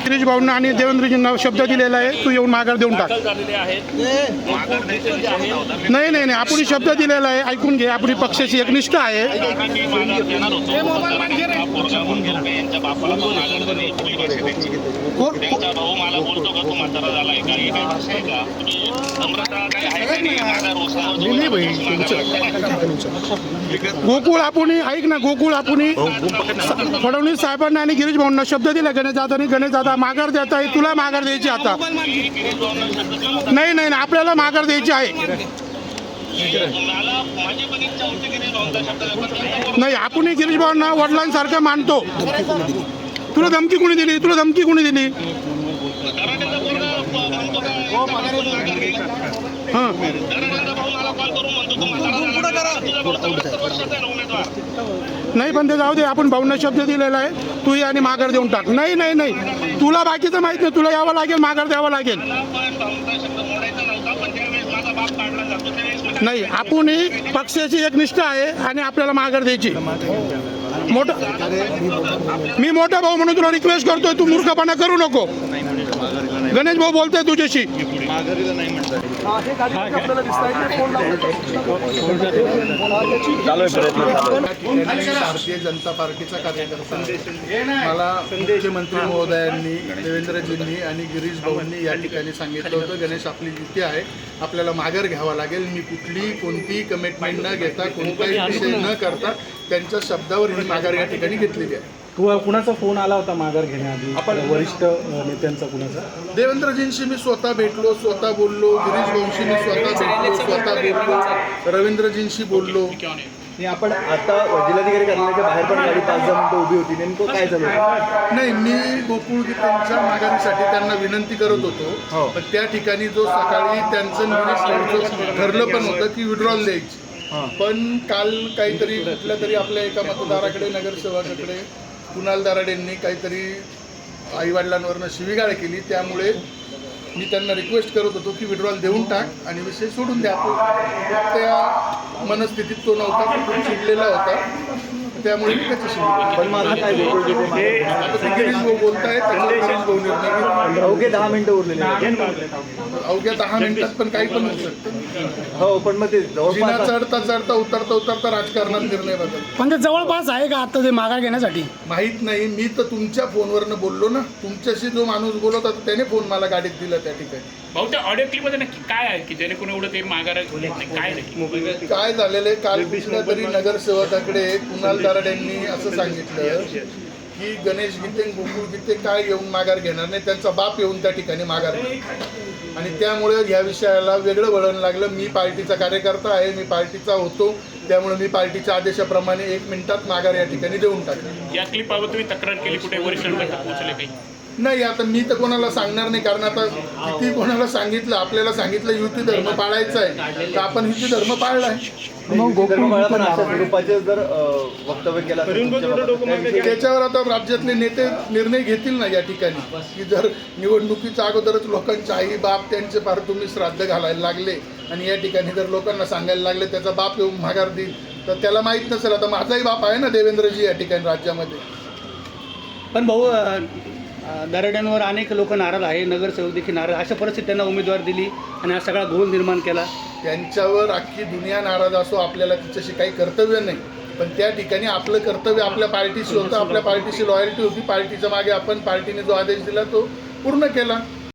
गिरीश भाऊंना आणि देवेंद्रजींना शब्द दिलेला आहे, तू येऊन माघार देऊन टाक. नाही नाही नाही, आपण शब्द दिलेला आहे, ऐकून घे. आपली पक्षाची एकनिष्ठ आहे. गोकुळ आपण ऐक ना, गोकुळ आपण फडणवीस साहेबांना आणि गिरीश भाऊंना शब्द दिला गणेश दादा माघार देत आहे. तुला माघार द्यायची आता. नाही नाही, आपल्याला माघार द्यायची आहे. नाही, आपण गिरीश भाऊंना वडिलांसारखं मानतो. तुला धमकी कोणी दिली? हां, नाही पण ते जाऊ दे. आपण भाऊंना शब्द दिलेला आहे, तू ये आणि माघार देऊन टाक. नाही नाही नाही, तुला बाकीचं माहित नाही. तुला यावं लागेल, माघार द्यावं लागेल. नाही, आपण पक्षाची एक निष्ठा आहे आणि आपल्याला माघार द्यायची. मी मोठा भाऊ म्हणून तुला रिक्वेस्ट करतोय, तू मूर्खपणा करू नको. गणेश भाऊ बोलतोय तुझ्याशी. भारतीय जनता पार्टीचा कार्यकर्ता मला मुख्यमंत्री महोदयांनी, देवेंद्रजींनी आणि गिरीश भाऊंनी या ठिकाणी सांगितलं होतं, गणेश आपली युती आहे, आपल्याला माघार घ्यावा लागेल. मी कोणतीही कमिटमेंट न घेता, कोणताही विषय न करता त्यांच्या शब्दावर ही माघार या ठिकाणी घेतलेली आहे. कुणाचा फोन आला होता माघार घेण्याआधी? आपण वरिष्ठ नेत्यांचा कुणाचा? देवेंद्रजींशी मी स्वतः भेटलो, स्वतः बोललो. गिरीश भाऊंशी मी स्वतः भेटलो, स्वतः बोललो. रवींद्रजींशी बोललो. आपण आता जिल्हाधिकारी कार्यालयाच्या बाहेर पण गाडी 5-10 मिनिटं उभी होती, नेमकं काय झालं? नाही, मी गोकुळ गीतांच्या माघारीसाठी त्यांना विनंती करत होतो. पण त्या ठिकाणी जो सकाळी त्यांचं निर्णय ठरलं पण होतं की विड्रॉल द्यायची. पण काल काहीतरी कुठल्या तरी आपल्या एका मतदाराकडे, नगरसेवकाकडे कुणाल दराडेंनी काहीतरी आईवडिलांवरनं शिवीगाळ केली. त्यामुळे मी त्यांना रिक्वेस्ट करत होतो की विड्रॉल देऊन टाक आणि विषय सोडून द्या. त्या मनस्थितीत तो नव्हता, तो चिडलेला होता. त्यामुळे मी त्याच्याशी गिरीश भाऊ बोलतायत, गिरीश भाऊ निर्णय. अवघे 10 मिनिटं उरलेले. अवघ्या 10 मिनिटात पण काही पण होऊ शकतं. हो, पण मग ते चढता उतरता राजकारणात निर्णय बदल. पण ते जवळपास आहे का आता ते माघार घेण्यासाठी? माहीत नाही. मी तर तुमच्या फोनवरनं बोललो ना. तुमच्याशी जो माणूस बोलत होता त्याने फोन मला गाडीत दिला त्या ठिकाणी. भाऊ, त्या ऑडिओ क्लिप मध्ये नक्की काय आहे की जेणेकरून एवढं ते माघार काय झालेलं आहे? काल कुठल्या तरी नगरसेवकाकडे कुणाल दराडेंनी असं सांगितलं की गणेश गीते, गोकुळ गीते काय येऊन माघार घेणार नाही, त्यांचा बाप येऊन त्या ठिकाणी माघार घेणार. आणि त्यामुळे ह्या विषयाला वेगळं वळण लागलं. मी पार्टीचा कार्यकर्ता आहे, मी पार्टीचा होतो, त्यामुळे मी पार्टीच्या आदेशाप्रमाणे 1 मिनिटात माघार या ठिकाणी देऊन टाकली. या क्लिपबाबत तुम्ही तक्रार केली कुठे? वरिष्ठांपर्यंत पोहोचले काही? नाही, आता मी तर कोणाला सांगणार नाही. कारण आता किती कोणाला सांगितलं, आपल्याला सांगितलं युती धर्म पाळायचा आहे तर आपण युती धर्म पाळला आहे. वक्तव्य केलं त्याच्यावर आता राज्यातले नेते निर्णय घेतील ना या ठिकाणी, की जर निवडणुकीच्या अगोदरच लोकांचे आई बाप त्यांचे फार तुम्ही श्राद्ध घालायला लागले आणि या ठिकाणी जर लोकांना सांगायला लागले त्याचा बाप येऊन माघार देईल, तर त्याला माहीत नसेल. आता माझाही बाप आहे ना देवेंद्रजी या ठिकाणी राज्यामध्ये. पण भाऊ, दराड्यांवर अनेक लोक नाराज आहे, नगरसेवक देखील नाराज. अशा परिस्थितीत त्यांना उमेदवार दिली आणि हा सगळा गोल निर्माण केला. त्यांच्यावर अख्खी दुनिया नाराज असो, आपल्याला तिच्याशी काही कर्तव्य नाही. पण त्या ठिकाणी आपलं कर्तव्य आपल्या पार्टीशी होतं, आपल्या पार्टीशी लॉयल्टी होती. पार्टीच्या मागे आपण पार्टीने जो आदेश दिला तो पूर्ण केला.